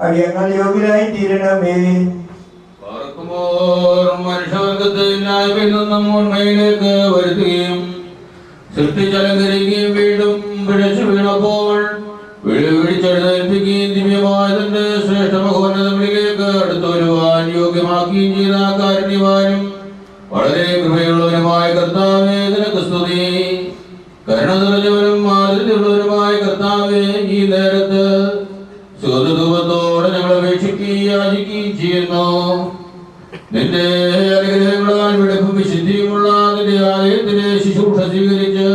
അടിയങ്ങൾ യോഗ്യരായി തീരണമേ. മനുഷ്യവർഗത്തെ ന്യായത്തിൽ നിന്നും ഉണ്മയിലേക്ക് വരുത്തുകയും സൃഷ്ടിച്ചലങ്കരിക്കുകയും വീണ്ടും പിഴച്ചു വീണപ്പോൾ പിടിച്ചെഴുന്നേൽപ്പിക്കുകയും ദിവ്യമായ തന്റെ ശ്രേഷ്ഠ മഹോന്നതങ്ങളിലേക്ക് അടുത്തു വരുവാൻ യോഗ്യമാക്കുകയും ചെയ്ത കാരുണ്യവാനും വളരെ കൃപയുള്ളവനുമായ കർത്താവേ, നിനക്ക് സ്തുതി. കരുണ നിറഞ്ഞവനും മാതൃകയുള്ളവനുമായ കർത്താവേ, ഈ നേരത്ത് സുഖദുഃഖത്തോടെ ഞങ്ങൾ അപേക്ഷിക്കുകയും യാചിക്കുകയും ചെയ്യുന്നു. നിന്റെ അനുഗ്രഹങ്ങളാൽ വെടുപ്പും വിശുദ്ധിയുമുള്ള നിന്റെ ആലയത്തിലെ ശുശ്രൂഷ സ്വീകരിച്ച്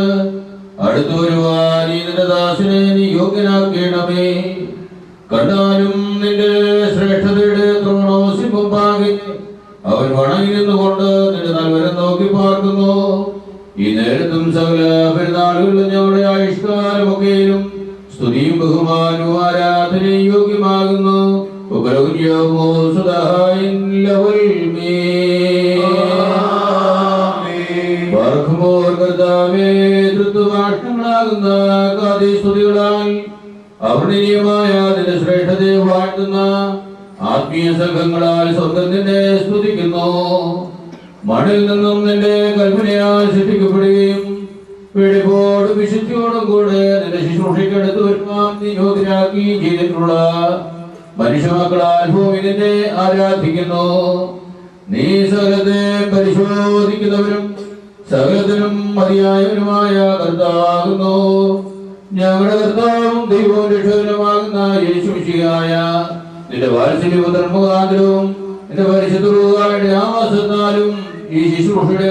അടുത്തു വരുവാൻ ഈ നിന്റെ ദാസനെ നീ യോഗ്യനാക്കണമേ. കണ്ടാലും നിന്റെ ശ്രേഷ്ഠതയുടെ ത്രോണോസിന് മുമ്പാകെ അവൻ വണങ്ങി നിന്നുകൊണ്ട് നിന്റെ നൽവരം നോക്കി പാർക്കുന്നു. ഈ നേരത്തും സകല പെരുന്നാളുകളിലും ഞങ്ങളുടെ ആയുഷ്കാലമൊക്കെയും സ്തുതിയും ബഹുമാനവും ആരാധനയും യോഗ്യമാകുന്നു. സ്തുതികളാൽ അവർണ്ണനീയമായ നിന്റെ ശ്രേഷ്ഠതയെ വാഴ്ത്തുന്ന ആത്മീയ സംഘങ്ങളാൽ സ്വർഗത്തിനെ സ്തുതിക്കുന്നു. മണ്ണിൽ നിന്നും നിന്റെ കൽപ്പനയാൽ സൃഷ്ടിക്കപ്പെടുകയും വെടിപ്പോടും വിശുദ്ധിയോടും കൂടെ നിന്റെ ശുശ്രൂഷയ്ക്കടുത്ത് വരുവാൻ നീ യോഗ്യരാക്കുകയും ചെയ്തിട്ടുള്ള മനുഷ്യമക്കളാൽ ഭൂമി നിന്നെ ആരാധിക്കുന്നു. നീ സകലത്തെ പരിശോധിക്കുന്നവരും സകലത്തിനും മതിയായവനുമായ കർത്താവുന്നു. ഞങ്ങളുടെ കർത്താവും ദൈവവും രക്ഷകനുമാകുന്ന യേശുമിശിഹായ നിന്റെ വാത്സല്യപുത്രൻ മുഖാന്തരവും നിന്റെ പരിശുദ്ധ ആവാസത്താലും ഈ ശുശ്രൂഷയുടെ